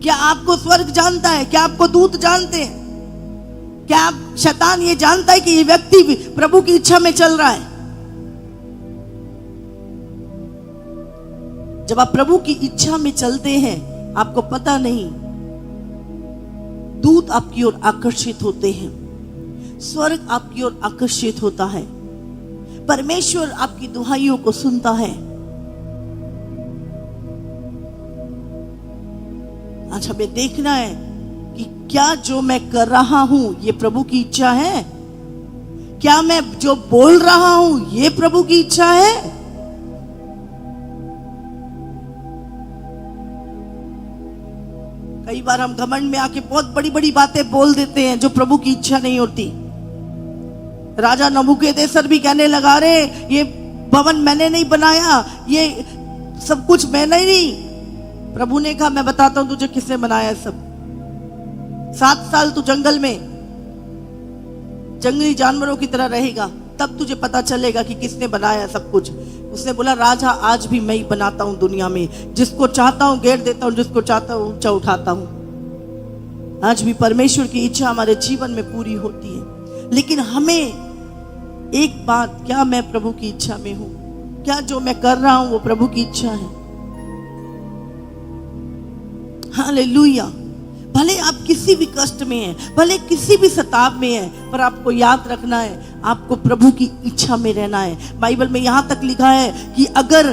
क्या आपको स्वर्ग जानता है? क्या आपको दूत जानते हैं? क्या आप शैतान ये जानता है कि ये व्यक्ति भी प्रभु की इच्छा में चल रहा है? जब आप प्रभु की इच्छा में चलते हैं, आपको पता नहीं, दूत आपकी ओर आकर्षित होते हैं, स्वर्ग आपकी ओर आकर्षित होता है, परमेश्वर आपकी दुहाइयों को सुनता है। आज हमें देखना है कि क्या जो मैं कर रहा हूं ये प्रभु की इच्छा है? क्या मैं जो बोल रहा हूं ये प्रभु की इच्छा है? कई बार हम घमंड में आके बहुत बड़ी बड़ी बातें बोल देते हैं जो प्रभु की इच्छा नहीं होती। राजा नबूकदनेस्सर भी कहने लगा, रे ये भवन मैंने नहीं बनाया, ये सब कुछ मैंने नहीं। प्रभु ने कहा, मैं बताता हूं तुझे किसने बनाया सब। 7 साल तू जंगल में जंगली जानवरों की तरह रहेगा, तब तुझे पता चलेगा कि किसने बनाया सब कुछ। उसने बोला, राजा आज भी मैं ही बनाता हूं दुनिया में, जिसको चाहता हूं गिर देता हूं, जिसको चाहता हूं ऊंचा उठाता हूं। आज भी परमेश्वर की इच्छा हमारे जीवन में पूरी होती है, लेकिन हमें एक बात, क्या मैं प्रभु की इच्छा में हूं? क्या जो मैं कर रहा हूं वो प्रभु की इच्छा है? हालेलुया। भले आप किसी भी कष्ट में हैं, भले किसी भी सताव में हैं, पर आपको याद रखना है, आपको प्रभु की इच्छा में रहना है। बाइबल में यहां तक लिखा है कि अगर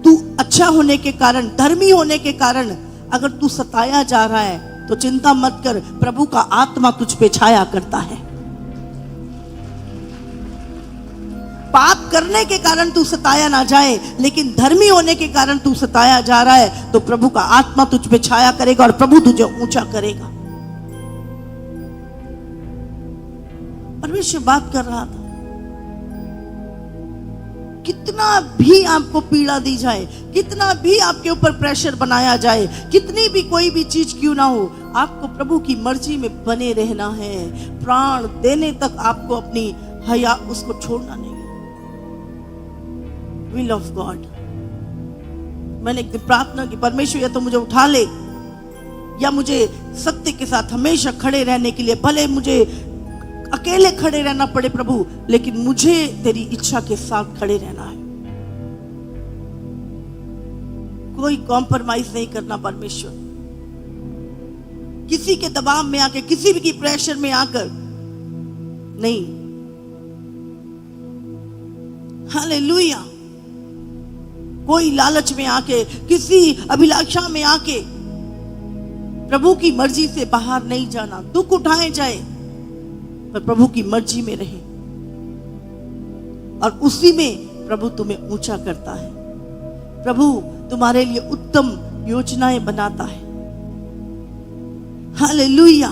तू अच्छा होने के कारण, धर्मी होने के कारण अगर तू सताया जा रहा है तो चिंता मत कर, प्रभु का आत्मा तुझ पे छाया करता है। पाप करने के कारण तू सताया ना जाए, लेकिन धर्मी होने के कारण तू सताया जा रहा है तो प्रभु का आत्मा तुझ पे छाया करेगा और प्रभु तुझे ऊंचा करेगा। परमेश्वर बात कर रहा था, कितना भी आपको पीड़ा दी जाए, कितना भी आपके ऊपर प्रेशर बनाया जाए, कितनी भी कोई भी चीज क्यों ना हो, आपको प्रभु की मर्जी में बने रहना है। प्राण देने तक आपको अपनी हया उसको छोड़ना नहीं। Will of God। मैंने एक दिन प्रार्थना की, परमेश्वर या तो मुझे उठा ले या मुझे सत्य के साथ हमेशा खड़े रहने के लिए, भले मुझे अकेले खड़े रहना पड़े प्रभु, लेकिन मुझे तेरी इच्छा के साथ खड़े रहना है। कोई कॉम्प्रोमाइज नहीं करना परमेश्वर। किसी के दबाव में आके, किसी भी की प्रेशर में आकर नहीं। हालेलुया। कोई लालच में आके, किसी अभिलाषा में आके प्रभु की मर्जी से बाहर नहीं जाना। दुख उठाए जाए पर प्रभु की मर्जी में रहे, और उसी में प्रभु तुम्हें ऊंचा करता है। प्रभु तुम्हारे लिए उत्तम योजनाएं बनाता है। हालेलुया।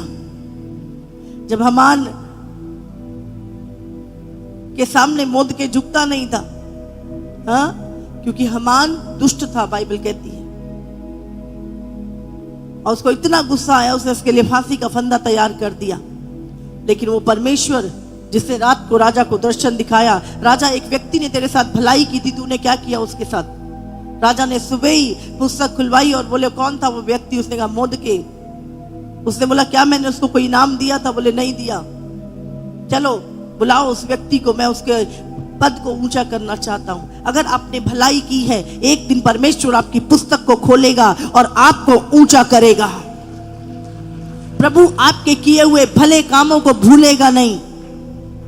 जब हामान के सामने मोर्देकै झुकता नहीं था, हाँ, क्योंकि हामान दुष्ट था, बाइबल कहती है, और उसको इतना गुस्सा आया, उसने उसके लिए फांसी का फंदा तैयार कर दिया। लेकिन वो परमेश्वर जिसने रात को राजा को दर्शन दिखाया, राजा एक व्यक्ति ने तेरे साथ भलाई की थी, तूने क्या किया उसके साथ? राजा ने सुबह ही पुस्तक खुलवाई और बोले, कौन था वो व्यक्ति? उसने कहा, मोर्देकै। उसने बोला, क्या मैंने उसको कोई इनाम दिया था? बोले, नहीं दिया। चलो बुलाओ उस व्यक्ति को, मैं उसके पद को ऊंचा करना चाहता हूं। अगर आपने भलाई की है, एक दिन परमेश्वर आपकी पुस्तक को खोलेगा और आपको ऊंचा करेगा। प्रभु आपके किए हुए भले कामों को भूलेगा नहीं।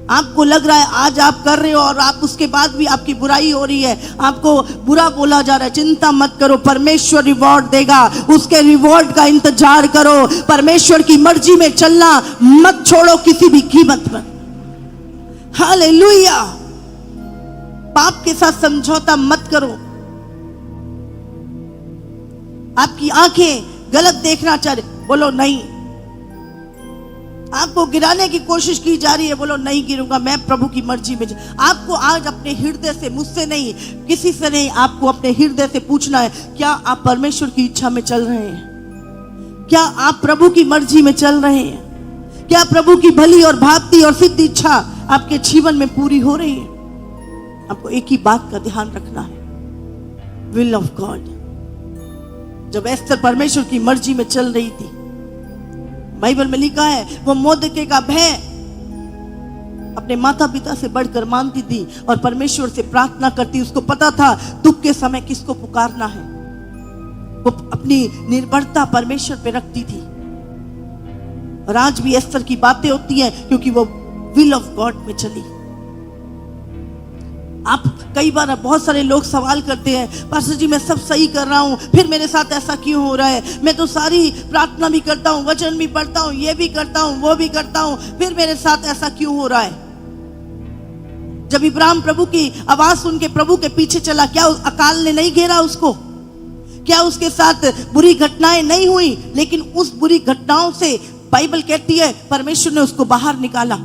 आपको लग रहा है आज आप कर रहे हो और आप उसके बाद भी आपकी बुराई हो रही है, आपको बुरा बोला जा रहा है, चिंता मत करो, परमेश्वर रिवॉर्ड देगा। उसके रिवॉर्ड का इंतजार करो। परमेश्वर की मर्जी में चलना मत छोड़ो किसी भी कीमत पर। हालेलुया। पाप के साथ समझौता मत करो। आपकी आंखें गलत देखना चाह रही, बोलो नहीं। आपको गिराने की कोशिश की जा रही है, बोलो नहीं गिरूंगा, मैं प्रभु की मर्जी में। आपको आज अपने हृदय से, मुझसे नहीं, किसी से नहीं, आपको अपने हृदय से पूछना है, क्या आप परमेश्वर की इच्छा में चल रहे हैं? क्या आप प्रभु की मर्जी में चल रहे हैं? क्या प्रभु की भली और भाती और सिद्ध इच्छा आपके जीवन में पूरी हो रही है? आपको एक ही बात का ध्यान रखना है, विल ऑफ गॉड। जब एस्तर परमेश्वर की मर्जी में चल रही थी, बाइबल में लिखा है वो मोर्देkai का भय अपने माता पिता से बढ़कर मानती थी और परमेश्वर से प्रार्थना करती। उसको पता था दुख के समय किसको पुकारना है। वो अपनी निर्भरता परमेश्वर पे रखती थी। और आज भी एस्तर की बातें होती हैं क्योंकि वो विल ऑफ गॉड में चली। आप कई बार बहुत सारे लोग सवाल करते हैं, पास्टर जी मैं सब सही कर रहा हूं, फिर मेरे साथ ऐसा क्यों हो रहा है? मैं तो सारी प्रार्थना भी करता हूं, वचन भी पढ़ता हूं, ये भी करता हूं, वो भी करता हूं, फिर मेरे साथ ऐसा क्यों हो रहा है? जब इब्राहिम प्रभु की आवाज सुन के प्रभु के पीछे चला, क्या अकाल ने नहीं घेरा उसको? क्या उसके साथ बुरी घटनाएं नहीं हुई? लेकिन उस बुरी घटनाओं से बाइबल कहती है परमेश्वर ने उसको बाहर निकाला।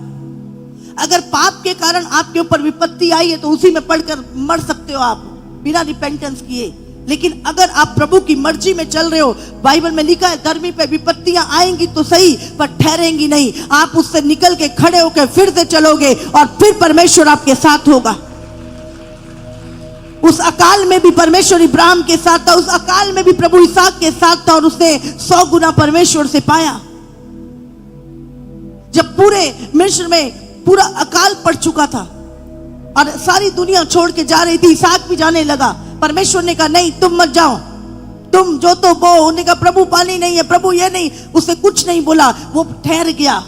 अगर पाप के कारण आपके ऊपर विपत्ति आई है तो उसी में पड़कर मर सकते हो आप बिना रिपेंटेंस किए। लेकिन अगर आप प्रभु की मर्जी में चल रहे हो, बाइबल में लिखा है धर्मी पे विपत्तियां आएंगी तो सही पर ठहरेंगी नहीं। आप उससे निकल के खड़े होकर फिर से चलोगे और फिर परमेश्वर आपके साथ होगा। उस अकाल में भी परमेश्वर इब्राहिम के साथ था, उस अकाल में भी प्रभु इसहाक के साथ था और उसने 100 गुना परमेश्वर से पाया। जब पूरे मिस्र में पूरा अकाल पड़ चुका था और सारी दुनिया छोड़ के जा रही थी, इसहाक भी जाने लगा। परमेश्वर ने कहा नहीं तुम मत जाओ, तुम जो तो बो। उन्होंने कहा प्रभु पानी नहीं है, प्रभु ये नहीं। उसने कुछ नहीं बोला, वो ठहर गया,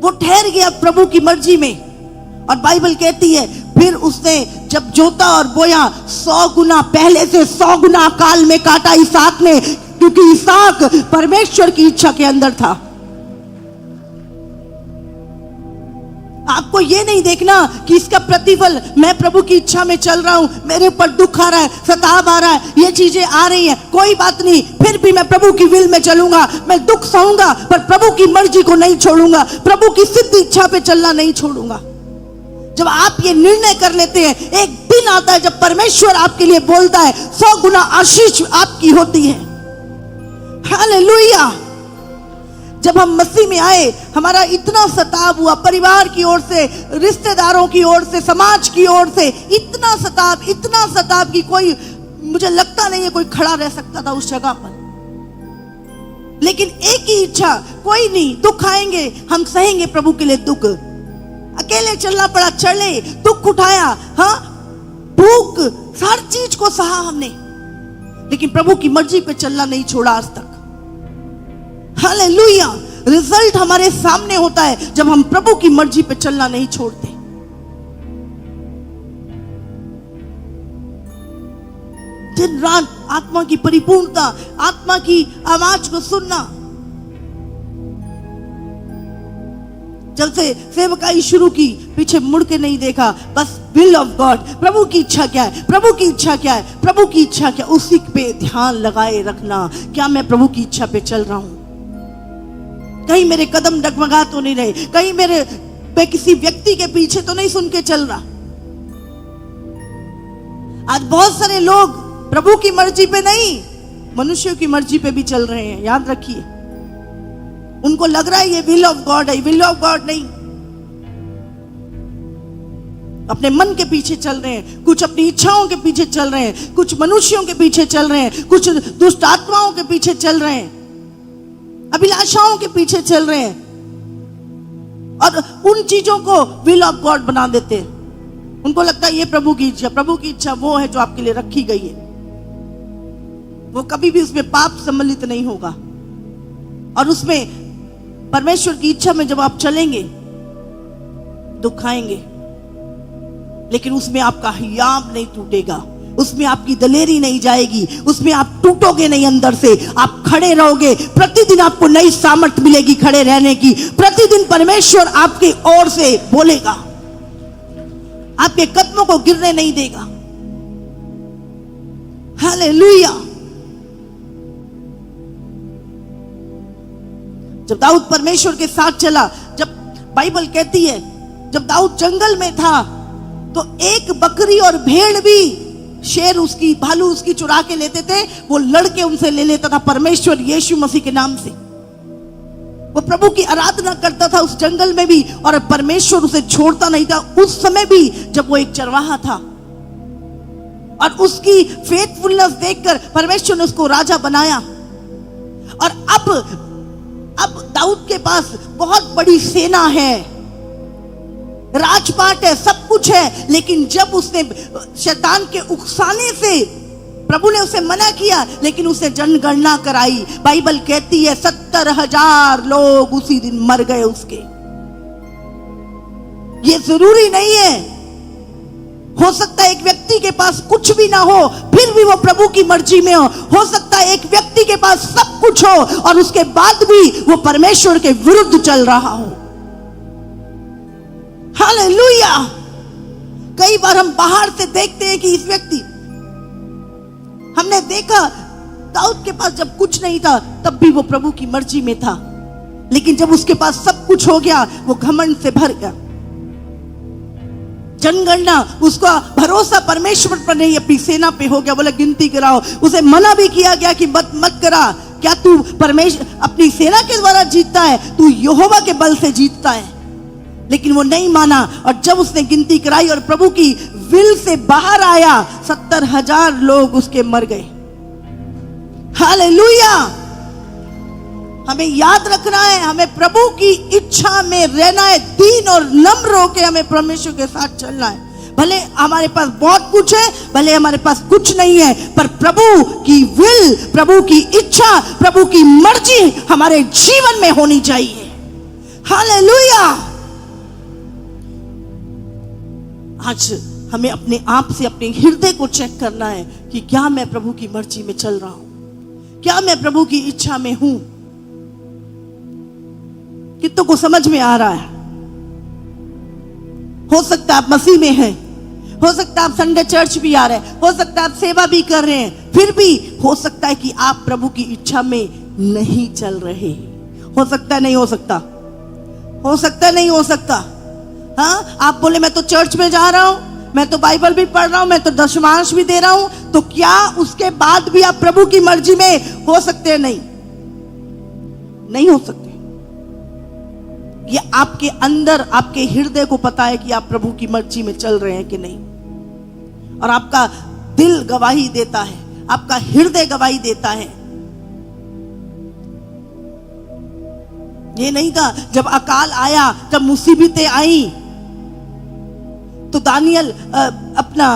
वो ठहर गया प्रभु की मर्जी में। और बाइबल कहती है फिर उसने जब जोता और बोया 100 गुना पहले से 100 गुना अकाल में काटा इसहाक ने, क्योंकि इसहाक परमेश्वर की इच्छा के अंदर था। आपको ये नहीं देखना कि इसका प्रतिफल मैं प्रभु की इच्छा में चल रहा हूं, मेरे ऊपर दुख आ रहा है, सताव आ रहा है, ये चीजें आ रही हैं, कोई बात नहीं, फिर भी मैं प्रभु की विल में चलूंगा। मैं दुख सहूंगा पर प्रभु की मर्जी को नहीं छोड़ूंगा, प्रभु की सिद्ध इच्छा पे चलना नहीं छोड़ूंगा। जब आप ये निर्णय कर लेते हैं, एक दिन आता है जब परमेश्वर आपके लिए बोलता है 100 गुना आशीष आपकी होती है। हालेलुया। जब हम मसीह में आए, हमारा इतना सताव हुआ, परिवार की ओर से, रिश्तेदारों की ओर से, समाज की ओर से, इतना सताव कि कोई, मुझे लगता नहीं है कोई खड़ा रह सकता था उस जगह पर। लेकिन एक ही इच्छा, कोई नहीं, दुख आएंगे हम सहेंगे प्रभु के लिए दुख। अकेले चलना पड़ा, चले, दुख उठाया, हाँ, भूख, हर चीज को सहा हमने, लेकिन प्रभु की मर्जी पे चलना नहीं छोड़ा आज तक। हालेलुया। रिजल्ट हमारे सामने होता है जब हम प्रभु की मर्जी पे चलना नहीं छोड़ते। दिन रात आत्मा की परिपूर्णता, आत्मा की आवाज को सुनना। जब से सेवकाई शुरू की, पीछे मुड़ के नहीं देखा, बस विल ऑफ गॉड, प्रभु की इच्छा क्या है, प्रभु की इच्छा क्या है, प्रभु की इच्छा क्या, उसी पे ध्यान लगाए रखना। क्या मैं प्रभु की इच्छा पे चल रहा हूं? कहीं मेरे कदम डगमगा तो नहीं रहे, कहीं मैं किसी व्यक्ति के पीछे तो नहीं सुन के चल रहा। आज बहुत सारे लोग प्रभु की मर्जी पे नहीं, मनुष्यों की मर्जी पे भी चल रहे हैं। याद रखिए, उनको लग रहा है ये विल ऑफ गॉड है, विल ऑफ गॉड नहीं। अपने मन के पीछे चल रहे हैं, कुछ अपनी इच्छाओं के पीछे चल रहे हैं, कुछ मनुष्यों के पीछे चल रहे हैं, कुछ दुष्ट आत्माओं के पीछे चल रहे हैं, अभिलाषाओं के पीछे चल रहे हैं और उन चीजों को विल ऑफ गॉड बना देते हैं। उनको लगता है ये प्रभु की इच्छा, प्रभु की इच्छा वो है जो आपके लिए रखी गई है। वो कभी भी उसमें पाप सम्मिलित नहीं होगा और उसमें परमेश्वर की इच्छा में जब आप चलेंगे, दुख आएंगे, लेकिन उसमें आपका हियाब नहीं टूटेगा, उसमें आपकी दलेरी नहीं जाएगी, उसमें आप टूटोगे नहीं, अंदर से आप खड़े रहोगे। प्रतिदिन आपको नई सामर्थ मिलेगी खड़े रहने की। प्रतिदिन परमेश्वर आपकी ओर से बोलेगा, आपके कदमों को गिरने नहीं देगा। हालेलुया। जब दाऊद परमेश्वर के साथ चला, जब बाइबल कहती है जब दाऊद जंगल में था तो एक बकरी और भेड़ भी शेर उसकी, भालू उसकी चुरा के लेते थे, वो लड़के उनसे ले लेता था परमेश्वर यीशु मसीह के नाम से। वो प्रभु की आराधना करता था उस जंगल में भी और परमेश्वर उसे छोड़ता नहीं था। उस समय भी जब वो एक चरवाहा था, और उसकी फेथफुलनेस देखकर परमेश्वर ने उसको राजा बनाया। और अब दाऊद के पास बहुत बड़ी सेना है, राजपाट है, सब कुछ है, लेकिन जब उसने शैतान के उकसाने से प्रभु ने उसे मना किया, लेकिन उसने जनगणना कराई। बाइबल कहती है 70,000 लोग उसी दिन मर गए उसके। ये जरूरी नहीं है, हो सकता है एक व्यक्ति के पास कुछ भी ना हो फिर भी वो प्रभु की मर्जी में हो सकता है एक व्यक्ति के पास सब कुछ हो और उसके बाद भी वो परमेश्वर के विरुद्ध चल रहा हो। हालेलुया। कई बार हम बाहर से देखते हैं कि इस व्यक्ति, हमने देखा दाऊद के पास जब कुछ नहीं था तब भी वो प्रभु की मर्जी में था, लेकिन जब उसके पास सब कुछ हो गया वो घमंड से भर गया। जनगणना, उसका भरोसा परमेश्वर पर नहीं अपनी सेना पे हो गया। बोला गिनती कराओ, उसे मना भी किया गया कि मत करा। क्या तू परमेश्वर अपनी सेना के द्वारा जीतता है? तू यहोवा के बल से जीतता है। लेकिन वो नहीं माना, और जब उसने गिनती कराई और प्रभु की विल से बाहर आया, 70,000 लोग उसके मर गए। हालेलुया। हमें याद रखना है, हमें प्रभु की इच्छा में रहना है, दीन और नम्र होकर हमें परमेश्वर के साथ चलना है। भले हमारे पास बहुत कुछ है, भले हमारे पास कुछ नहीं है, पर प्रभु की विल, प्रभु की इच्छा, प्रभु की मर्जी हमारे जीवन में होनी चाहिए। हालेलुया। आज हमें अपने आप से, अपने हृदय को चेक करना है कि क्या मैं प्रभु की मर्जी में चल रहा हूं, क्या मैं प्रभु की इच्छा में हूं। कितनों को समझ में आ रहा है? हो सकता है आप मसीह में हैं, हो सकता है आप संडे चर्च भी आ रहे हैं, हो सकता है आप सेवा भी कर रहे हैं, फिर भी हो सकता है कि आप प्रभु की इच्छा में नहीं चल रहे। हो सकता है, नहीं हो सकता? हो सकता है, नहीं हो सकता? हाँ, आप बोले मैं तो चर्च में जा रहा हूं, मैं तो बाइबल भी पढ़ रहा हूं, मैं तो दशमांश भी दे रहा हूं, तो क्या उसके बाद भी आप प्रभु की मर्जी में हो सकते हैं? नहीं, नहीं हो सकते। ये आपके अंदर, आपके हृदय को पता है कि आप प्रभु की मर्जी में चल रहे हैं कि नहीं। और आपका दिल गवाही देता है, आपका हृदय गवाही देता है। ये नहीं था जब अकाल आया, जब मुसीबतें आई, तो दानियल अपना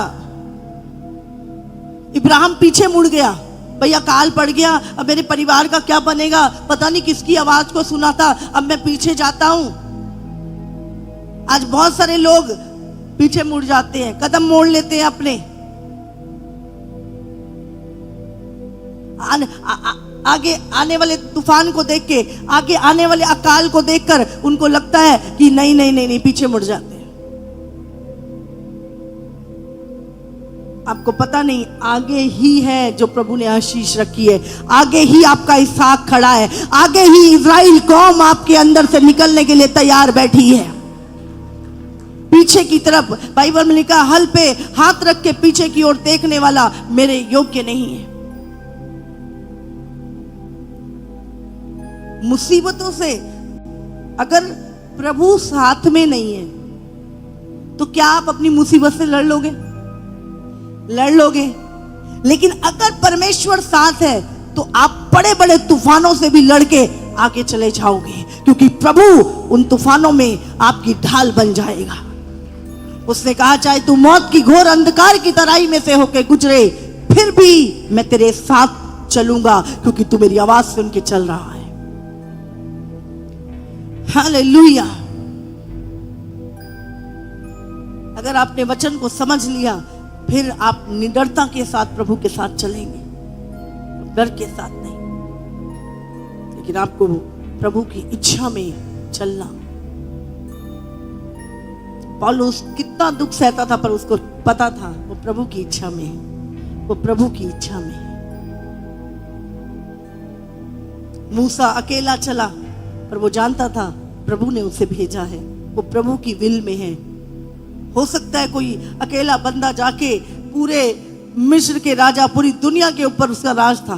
इब्राहिम पीछे मुड़ गया। भैया काल पड़ गया, अब मेरे परिवार का क्या बनेगा, पता नहीं किसकी आवाज को सुना था, अब मैं पीछे जाता हूं। आज बहुत सारे लोग पीछे मुड़ जाते हैं, कदम मोड़ लेते हैं अपने। आगे आने वाले तूफान को देख के, आगे आने वाले अकाल को देखकर उनको लगता है कि नहीं नहीं नहीं नहीं, पीछे मुड़ जाते हैं। आपको पता नहीं, आगे ही है जो प्रभु ने आशीष रखी है, आगे ही आपका इसहाक खड़ा है, आगे ही इज़राइल कौम आपके अंदर से निकलने के लिए तैयार बैठी है। पीछे की तरफ बाइबल में लिखा, हल पे हाथ रख के पीछे की ओर देखने वाला मेरे योग्य नहीं है। मुसीबतों से अगर प्रभु साथ में नहीं है तो क्या आप अपनी मुसीबत से लड़ लोगे? लड़ लोगे। लेकिन अगर परमेश्वर साथ है तो आप बड़े बड़े तूफानों से भी लड़के आगे चले जाओगे, क्योंकि प्रभु उन तूफानों में आपकी ढाल बन जाएगा। उसने कहा, चाहे तू मौत की घोर अंधकार की तराई में से होकर गुजरे, फिर भी मैं तेरे साथ चलूंगा, क्योंकि तू मेरी आवाज सुन के चल रहा है। हालेलुया। अगर आपने वचन को समझ लिया, फिर आप निडरता के साथ प्रभु के साथ चलेंगे, डर के साथ नहीं। लेकिन आपको प्रभु की इच्छा में चलना। पौलुस कितना दुख सहता था, पर उसको पता था वो प्रभु की इच्छा में है, वो प्रभु की इच्छा में है। मूसा अकेला चला, पर वो जानता था प्रभु ने उसे भेजा है, वो प्रभु की विल में है। हो सकता है कोई अकेला बंदा जाके पूरे मिस्र के राजा, पूरी दुनिया के ऊपर उसका राज था,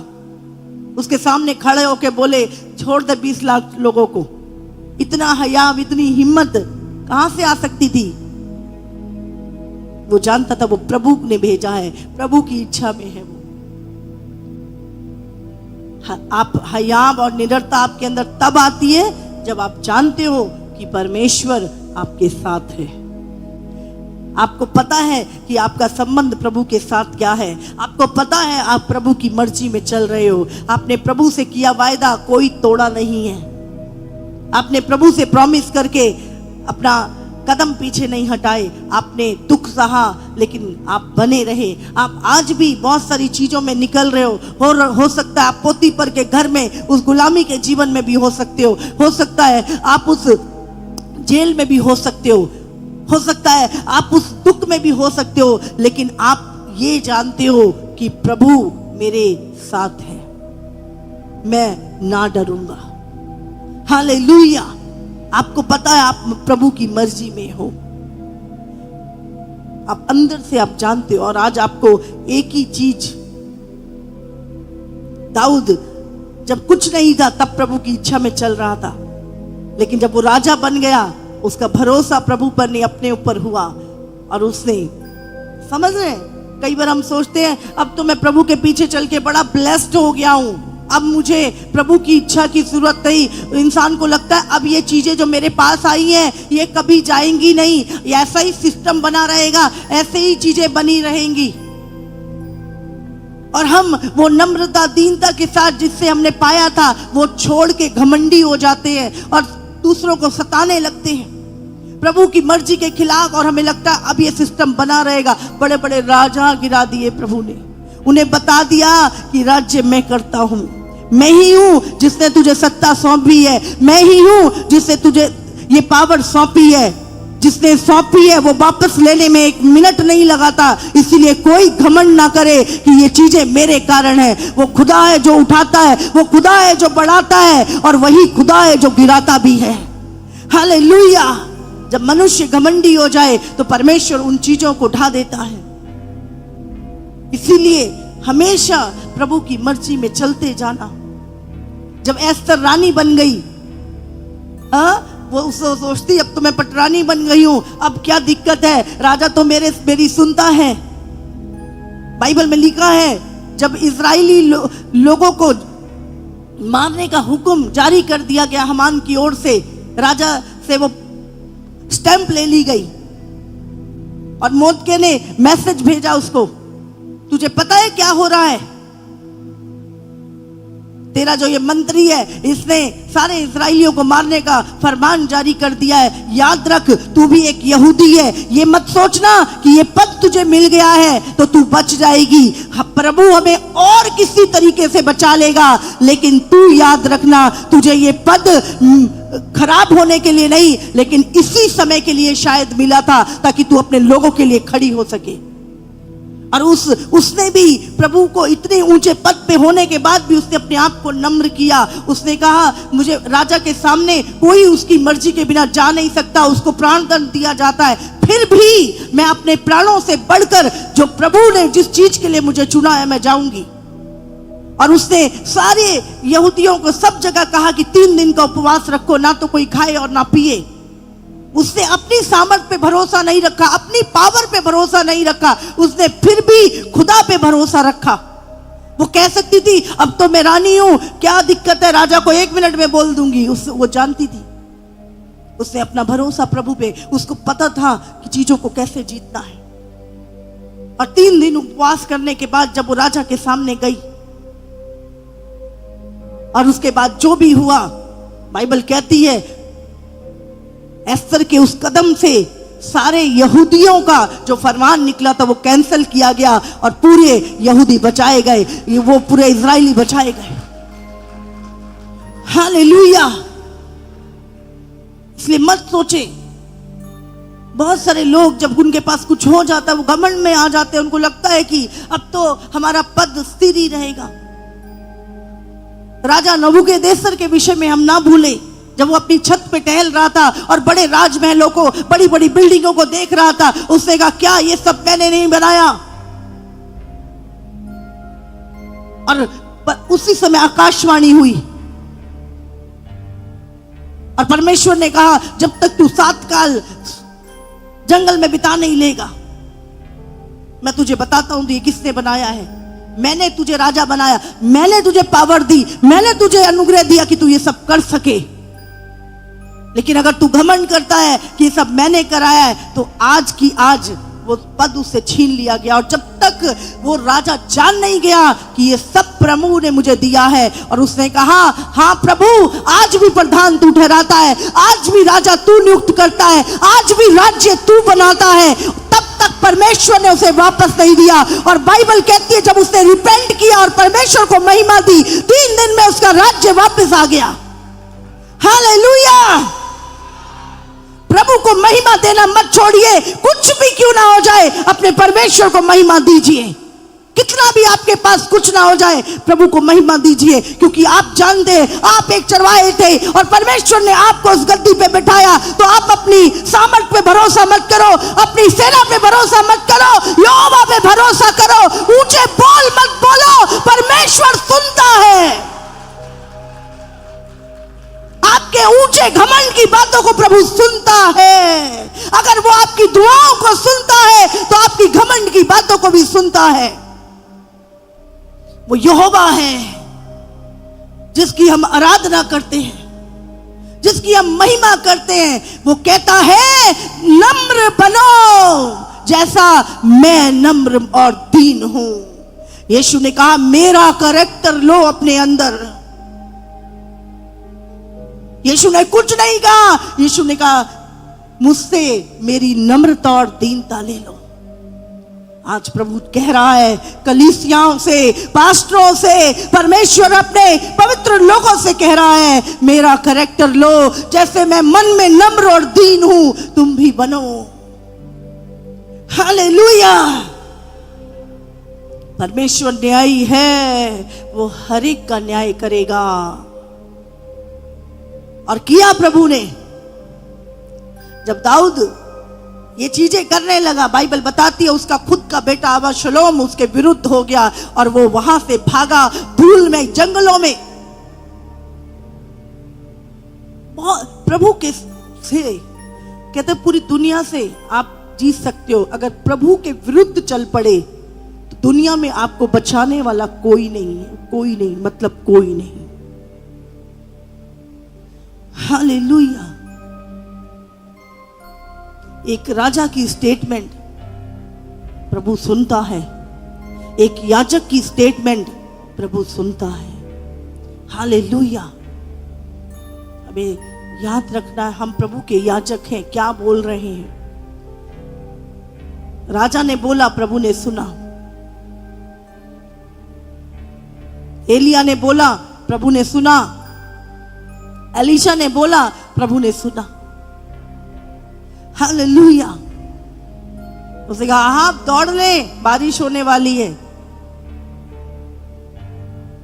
उसके सामने खड़े होके बोले, छोड़ दे 20 लाख लोगों को। इतना हया, इतनी हिम्मत कहां से आ सकती थी? वो जानता था वो प्रभु ने भेजा है, प्रभु की इच्छा में है वो। आप हयाम और निडरता आपके अंदर तब आती है जब आप जानते हो कि परमेश्वर आपके साथ है। आपको पता है कि आपका संबंध प्रभु के साथ क्या है, आपको पता है आप प्रभु की मर्जी में चल रहे हो। आपने प्रभु से किया वायदा कोई तोड़ा नहीं है। आपने प्रभु से प्रॉमिस करके अपना कदम पीछे नहीं हटाए। आपने दुख सहा लेकिन आप बने रहे। आप आज भी बहुत सारी चीजों में निकल रहे हो सकता है आप पोतीपर के घर में उस गुलामी के जीवन में भी हो सकते हो सकता है आप उस जेल में भी हो सकते हो सकता है आप उस दुख में भी हो सकते हो, लेकिन आप ये जानते हो कि प्रभु मेरे साथ है, मैं ना डरूंगा। हालेलुया। आपको पता है आप प्रभु की मर्जी में हो, आप अंदर से आप जानते हो। और आज आपको एक ही चीज, दाऊद जब कुछ नहीं था तब प्रभु की इच्छा में चल रहा था, लेकिन जब वो राजा बन गया उसका भरोसा प्रभु पर नहीं अपने ऊपर हुआ। और उसने, समझ रहे, कई बार हम सोचते हैं अब तो मैं प्रभु के पीछे चल के बड़ा ब्लेस्ड हो गया हूं, अब मुझे प्रभु की इच्छा की जरूरत नहीं। इंसान को लगता है अब ये चीजें जो मेरे पास आई हैं ये कभी जाएंगी नहीं, ऐसा ही सिस्टम बना रहेगा, ऐसे ही चीजें बनी रहेंगी। और हम वो नम्रता दीनता के साथ जिससे हमने पाया था वो छोड़ के घमंडी हो जाते हैं और दूसरों को सताने लगते हैं प्रभु की मर्जी के खिलाफ। और हमें लगता है अब ये सिस्टम बना रहेगा। बड़े बड़े राजा गिरा दिए प्रभु ने, उन्हें बता दिया कि राज्य मैं करता हूं, मैं ही हूं जिसने तुझे सत्ता सौंपी है, मैं ही हूं जिसने तुझे ये पावर सौंपी है, जिसने सौंपी है वो वापस लेने में एक मिनट नहीं लगाता। इसीलिए कोई घमंड ना करे कि ये चीजें मेरे कारण है। वो खुदा है जो उठाता है, वो खुदा है जो बढ़ाता है, और वही खुदा है जो गिराता भी है। हालेलुया। जब मनुष्य घमंडी हो जाए तो परमेश्वर उन चीजों को उठा देता है। इसीलिए हमेशा प्रभु की मर्जी में चलते जाना। जब एस्तर रानी बन गई, वो सोचती अब तो मैं पटरानी बन गई हूं, अब क्या दिक्कत है, राजा तो मेरी सुनता है। बाइबल में लिखा है जब इजरायली लोगों को मारने का हुक्म जारी कर दिया गया हमान की ओर से, राजा से वो स्टैंप ले ली गई और मोदके ने मैसेज भेजा उसको, तुझे पता है क्या हो रहा है, तेरा जो ये मंत्री है इसने सारे इजराइलियों को मारने का फरमान जारी कर दिया है। याद रख तू भी एक यहूदी है, ये मत सोचना कि ये पद तुझे मिल गया है तो तू बच जाएगी। प्रभु हमें और किसी तरीके से बचा लेगा, लेकिन तू याद रखना तुझे ये पद खराब होने के लिए नहीं, लेकिन इसी समय के लिए शायद मिला था ताकि तू अपने लोगों के लिए खड़ी हो सके। और उसने भी प्रभु को इतने ऊंचे पद पे होने के बाद भी उसने अपने आप को नम्र किया। उसने कहा मुझे राजा के सामने कोई उसकी मर्जी के बिना जा नहीं सकता, उसको प्राण दंड दिया जाता है, फिर भी मैं अपने प्राणों से बढ़कर जो प्रभु ने जिस चीज के लिए मुझे चुना है मैं जाऊंगी। और उसने सारे यहूदियों को सब जगह कहा कि 3 दिन का उपवास रखो, ना तो कोई खाए और ना पिए। उसने अपनी सामर्थ पे भरोसा नहीं रखा, अपनी पावर पे भरोसा नहीं रखा, उसने फिर भी खुदा पे भरोसा रखा। वो कह सकती थी अब तो मैं रानी हूं, क्या दिक्कत है, राजा को 1 मिनट में बोल दूंगी। वो जानती थी, उसने अपना भरोसा प्रभु पे, उसको पता था कि चीजों को कैसे जीतना है। और 3 दिन उपवास करने के बाद जब वो राजा के सामने गई और उसके बाद जो भी हुआ, बाइबल कहती है एस्तर के उस कदम से सारे यहूदियों का जो फरमान निकला था वो कैंसिल किया गया और पूरे यहूदी बचाए गए, वो पूरे इजरायली बचाए गए। हालेलुया। इसलिए मत सोचे, बहुत सारे लोग जब उनके पास कुछ हो जाता है वो घमंड में आ जाते हैं, उनको लगता है कि अब तो हमारा पद स्थिर ही रहेगा। राजा नबूकदनेस्सर के विषय में हम ना भूले, जब वो अपनी छत पे टहल रहा था और बड़े राजमहलों को, बड़ी बड़ी बिल्डिंगों को देख रहा था, उसने कहा क्या ये सब मैंने नहीं बनाया। और उसी समय आकाशवाणी हुई और परमेश्वर ने कहा जब तक तू 7 काल जंगल में बिता नहीं लेगा मैं तुझे बताता हूं ये किसने बनाया है। मैंने तुझे राजा बनाया, मैंने तुझे पावर दी, मैंने तुझे अनुग्रह दिया कि तू ये सब कर सके। लेकिन अगर तू घमंड करता है कि ये सब मैंने कराया है, तो आज की आज वो पद उससे छीन लिया गया। और जब तक वो राजा जान नहीं गया कि ये सब प्रभु ने मुझे दिया है, और उसने कहा हाँ प्रभु, आज भी प्रधान तू ठहराता है, आज भी राजा तू नियुक्त करता है, आज भी राज्य तू बनाता है, तब तक परमेश्वर ने उसे वापस नहीं दिया। और बाइबल कहती है जब उसने रिपेंट किया और परमेश्वर को महिमा दी, 3 दिन में उसका राज्य वापस आ गया। हालेलुया। प्रभु को महिमा देना मत छोड़िए, कुछ भी क्यों ना हो जाए, अपने परमेश्वर को महिमा दीजिए। कितना भी आपके पास कुछ ना हो जाए, प्रभु को महिमा दीजिए, क्योंकि आप जानते हैं आप एक चरवाहे थे और परमेश्वर ने आपको उस गद्दी पे बिठाया। तो आप अपनी सामर्थ पे भरोसा मत करो, अपनी सेना पे भरोसा मत करो, यहोवा पे भरोसा करो। ऊंचे बोल मत बोलो, परमेश्वर सुनता है। आपके ऊंचे घमंड की बातों को प्रभु सुनता है। अगर वो आपकी दुआओं को सुनता है तो आपकी घमंड की बातों को भी सुनता है। वो यहोवा है जिसकी हम आराधना करते हैं, जिसकी हम महिमा करते हैं। वो कहता है नम्र बनो जैसा मैं नम्र और दीन हूं। यीशु ने कहा मेरा कैरेक्टर लो अपने अंदर। यीशु ने कुछ नहीं कहा, यीशु ने कहा मुझसे मेरी नम्रता और दीनता ले लो। आज प्रभु कह रहा है कलीसियाओं से, पास्टरों से, परमेश्वर अपने पवित्र लोगों से कह रहा है मेरा कैरेक्टर लो, जैसे मैं मन में नम्र और दीन हूं तुम भी बनो। हालेलुया। परमेश्वर न्यायी है, वो हर एक का न्याय करेगा। और किया प्रभु ने। जब दाऊद ये चीजें करने लगा, बाइबल बताती है उसका खुद का बेटा अबशालोम उसके विरुद्ध हो गया और वो वहां से भागा भूल में, जंगलों में। प्रभु के से कहते पूरी दुनिया से आप जीत सकते हो, अगर प्रभु के विरुद्ध चल पड़े तो दुनिया में आपको बचाने वाला कोई नहीं है, कोई नहीं, मतलब कोई नहीं। हालेलुया। एक राजा की स्टेटमेंट प्रभु सुनता है, एक याजक की स्टेटमेंट प्रभु सुनता है। हालेलुया। हमें याद रखना है हम प्रभु के याजक हैं, क्या बोल रहे हैं। राजा ने बोला, प्रभु ने सुना। एलिया ने बोला, प्रभु ने सुना। एलीशा ने बोला, प्रभु ने सुना। हालेलुया। उसने कहा आप दौड़ ले, बारिश होने वाली है।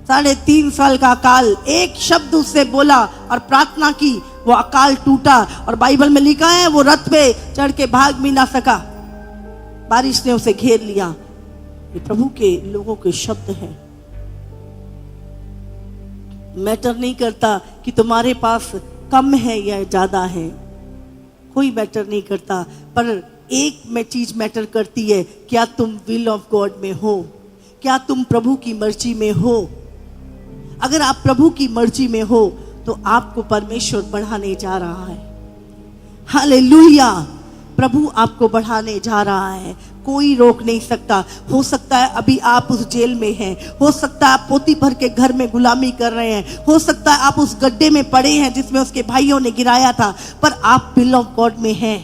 3.5 साल का अकाल, एक शब्द उससे बोला और प्रार्थना की, वो अकाल टूटा। और बाइबल में लिखा है वो रथ पे चढ़ के भाग भी ना सका, बारिश ने उसे घेर लिया। ये प्रभु के लोगों के शब्द हैं। मैटर नहीं करता कि तुम्हारे पास कम है या ज्यादा है, कोई मैटर नहीं करता, पर एक में चीज मैटर करती है, क्या तुम विल ऑफ गॉड में हो, क्या तुम प्रभु की मर्जी में हो। अगर आप प्रभु की मर्जी में हो तो आपको परमेश्वर बढ़ाने जा रहा है। हालेलुया। प्रभु आपको बढ़ाने जा रहा है, कोई रोक नहीं सकता। हो सकता है अभी आप उस जेल में हैं, हो सकता है आप पोती भर के घर में गुलामी कर रहे हैं, हो सकता है आप उस गड्ढे में पड़े हैं जिसमें उसके भाइयों ने गिराया था, पर आप विल ऑफ गॉड में हैं।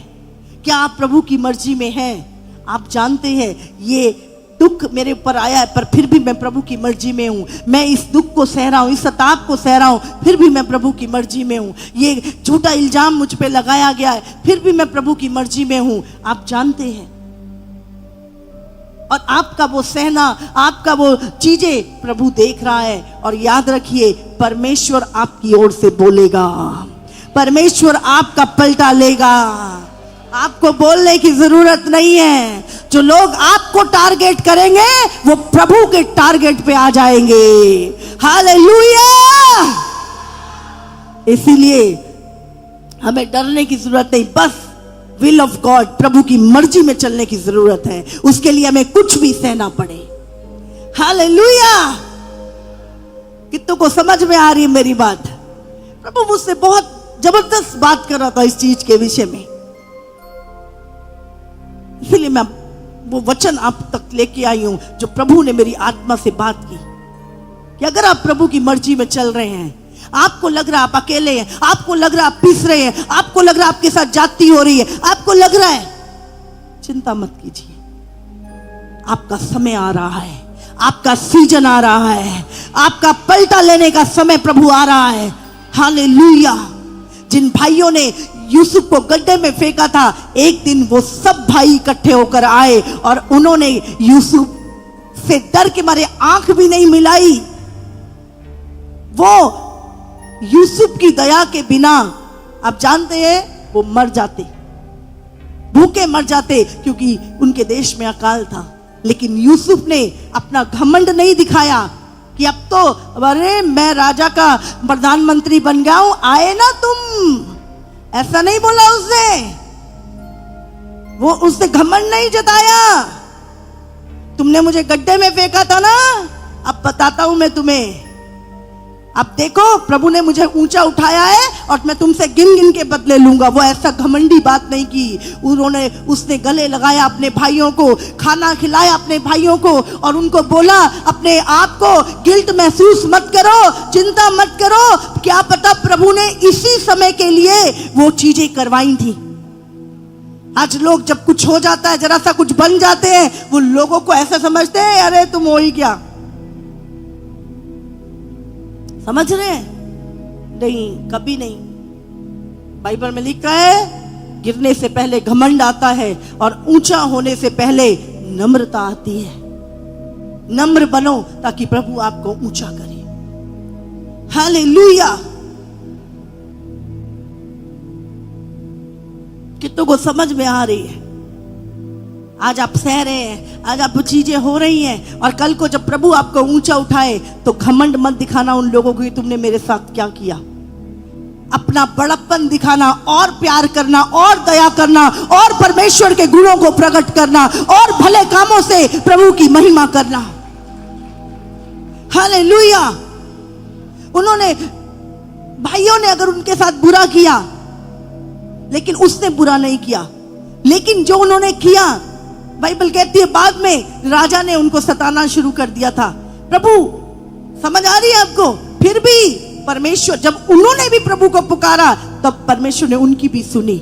क्या आप प्रभु की मर्जी में हैं? आप जानते हैं ये दुख मेरे ऊपर आया है, पर फिर भी मैं प्रभु की मर्जी में हूँ। मैं इस दुख को सह रहा हूँ, इस सताप को सह रहा हूँ, फिर भी मैं प्रभु की मर्जी में हूँ। ये झूठा इल्जाम मुझ पे लगाया गया है, फिर भी मैं प्रभु की मर्जी में हूँ। आप जानते हैं, और आपका वो सहना, आपका वो चीजें प्रभु देख रहा है। और याद रखिए परमेश्वर आपकी ओर से बोलेगा, परमेश्वर आपका पलटा लेगा। आपको बोलने की जरूरत नहीं है। जो लोग आपको टारगेट करेंगे वो प्रभु के टारगेट पे आ जाएंगे। हालेलुया। इसीलिए हमें डरने की जरूरत नहीं, बस विल ऑफ गॉड, प्रभु की मर्जी में चलने की जरूरत है। उसके लिए हमें कुछ भी सहना पड़े। हालेलुया। कितनों को समझ में आ रही है मेरी बात? प्रभु मुझसे बहुत जबरदस्त बात कर रहा था इस चीज के विषय में, इसीलिए मैं वो वचन आप तक लेके आई हूं जो प्रभु ने मेरी आत्मा से बात की कि अगर आप प्रभु की मर्जी में चल रहे हैं, आपको लग रहा है आप अकेले हैं, आपको लग रहा है आप पिस रहे हैं, आपको लग रहा है आपके साथ जाती हो रही है, आपको लग रहा है, चिंता मत कीजिए। आपका समय आ रहा है, आपका सीजन आ रहा है, आपका पलटा लेने का समय प्रभु आ रहा है। हालेलुया। जिन भाइयों ने यूसुफ को गड्ढे में फेंका था, एक दिन वो सब भाई इकट्ठे होकर आए और उन्होंने यूसुफ से डर के मारे आंख भी नहीं मिलाई। वो यूसुफ की दया के बिना, आप जानते हैं, वो मर जाते, भूखे मर जाते, क्योंकि उनके देश में अकाल था। लेकिन यूसुफ ने अपना घमंड नहीं दिखाया कि अब तो अरे मैं राजा का प्रधानमंत्री बन गया हूं, आए ना तुम, ऐसा नहीं बोला उसने। वो उसने घमंड नहीं जताया। तुमने मुझे गड्ढे में फेंका था ना, अब बताता हूं मैं तुम्हें। अब देखो प्रभु ने मुझे ऊंचा उठाया है और मैं तुमसे गिन गिन के बदले लूंगा। वो ऐसा घमंडी बात नहीं की। उसने गले लगाया अपने भाइयों को, खाना खिलाया अपने भाइयों को और उनको बोला अपने आप को गिल्ट महसूस मत करो, चिंता मत करो। क्या पता प्रभु ने इसी समय के लिए वो चीजें करवाई थी। आज लोग जब कुछ हो जाता है, जरा सा कुछ बन जाते हैं, वो लोगों को ऐसा समझते हैं अरे तुम हो ही क्या, समझ रहे हैं? नहीं, कभी नहीं। बाइबल में लिखा है गिरने से पहले घमंड आता है और ऊंचा होने से पहले नम्रता आती है। नम्र बनो ताकि प्रभु आपको ऊंचा करे। हालेलुया। कितनों को समझ में आ रही है? आज आप सह रहे हैं, आज आप चीजें हो रही हैं, और कल को जब प्रभु आपको ऊंचा उठाए तो घमंड मत दिखाना उन लोगों को कि तुमने मेरे साथ क्या किया। अपना बड़प्पन दिखाना और प्यार करना और दया करना और परमेश्वर के गुणों को प्रकट करना और भले कामों से प्रभु की महिमा करना। हालेलुया। उन्होंने, भाइयों ने अगर उनके साथ बुरा किया, लेकिन उसने बुरा नहीं किया, लेकिन जो उन्होंने किया, बाइबल कहती है बाद में राजा ने उनको सताना शुरू कर दिया था। प्रभु, समझ आ रही है आपको? फिर भी परमेश्वर, जब उन्होंने भी प्रभु को पुकारा तब परमेश्वर ने उनकी भी सुनी।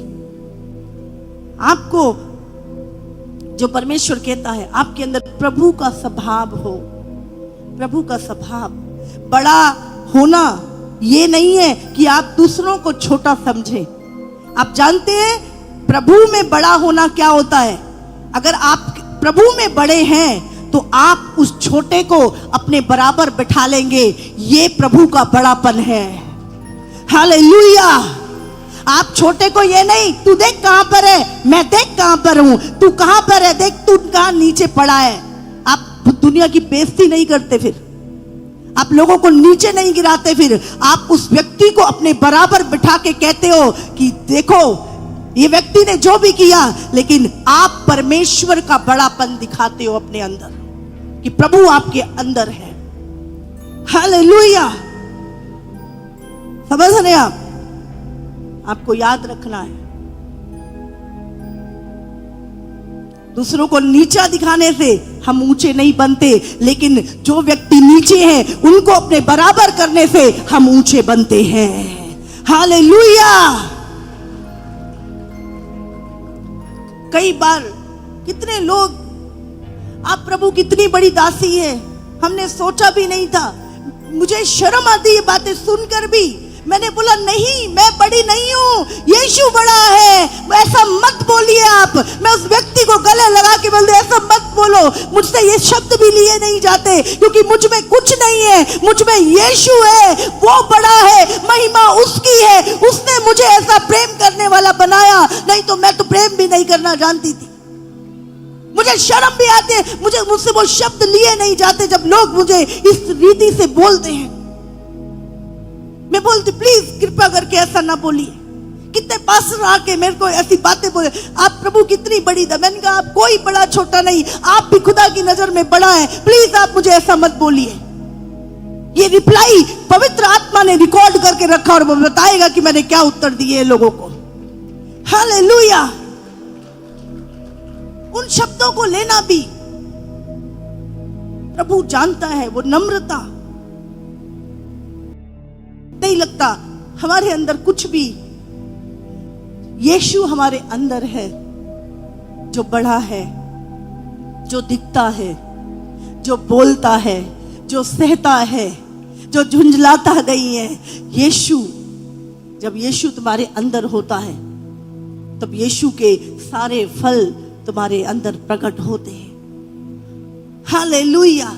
आपको जो परमेश्वर कहता है आपके अंदर प्रभु का स्वभाव हो। प्रभु का स्वभाव बड़ा होना ये नहीं है कि आप दूसरों को छोटा समझें। आप जानते हैं प्रभु में बड़ा होना क्या होता है? अगर आप प्रभु में बड़े हैं तो आप उस छोटे को अपने बराबर बिठा लेंगे। ये प्रभु का बड़ापन है। हालेलुया। आप छोटे को ये नहीं, तू देख कहां पर है, मैं देख कहां पर हूं, तू कहां पर है, देख तू कहां नीचे पड़ा है। आप दुनिया की बेइज्जती नहीं करते, फिर आप लोगों को नीचे नहीं गिराते, फिर आप उस व्यक्ति को अपने बराबर बिठा के कहते हो कि देखो ये व्यक्ति ने जो भी किया, लेकिन आप परमेश्वर का बड़ापन दिखाते हो अपने अंदर कि प्रभु आपके अंदर है। हालेलुया। समझ रहे आप? आपको याद रखना है, दूसरों को नीचा दिखाने से हम ऊंचे नहीं बनते, लेकिन जो व्यक्ति नीचे हैं उनको अपने बराबर करने से हम ऊंचे बनते हैं। हालेलुया। कई बार कितने लोग, आप प्रभु कितनी बड़ी दासी है, हमने सोचा भी नहीं था। मुझे शर्म आती है बातें सुनकर भी। मैंने बोला नहीं, मैं बड़ी नहीं हूं, यीशु बड़ा है। ऐसा मत बोलिए आप। मैं उस व्यक्ति को गले लगा के बोलते ऐसा मत बोलो। मुझसे ये शब्द भी लिए नहीं जाते, क्योंकि मुझ में कुछ नहीं है, मुझ में यीशु है, वो बड़ा है, महिमा उसकी है। उसने मुझे ऐसा प्रेम करने वाला बनाया, नहीं तो मैं तो प्रेम भी नहीं करना जानती थी। मुझे शर्म भी आती है, मुझसे वो शब्द लिए नहीं जाते जब लोग मुझे इस रीति से बोलते हैं। मैं बोलती प्लीज कृपा करके ऐसा ना बोलिए, कितने पास्टर आके मेरे को ऐसी बातें बोले, आप प्रभु कितनी बड़ी दा। मैंने कहा आप कोई बड़ा छोटा नहीं, आप भी खुदा की नजर में बड़ा है, प्लीज आप मुझे ऐसा मत बोलिए। ये रिप्लाई पवित्र आत्मा ने रिकॉर्ड करके रखा और वो बताएगा कि मैंने क्या उत्तर दिए लोगों को। हालेलुया। उन शब्दों को लेना भी प्रभु जानता है। वो नम्रता, नहीं लगता हमारे अंदर कुछ भी, यीशु हमारे अंदर है जो बड़ा है, जो दिखता है, जो बोलता है, जो सहता है, जो झुंझलाता नहीं है। यीशु, जब यीशु तुम्हारे अंदर होता है तब यीशु के सारे फल तुम्हारे अंदर प्रकट होते हैं। हालेलुया।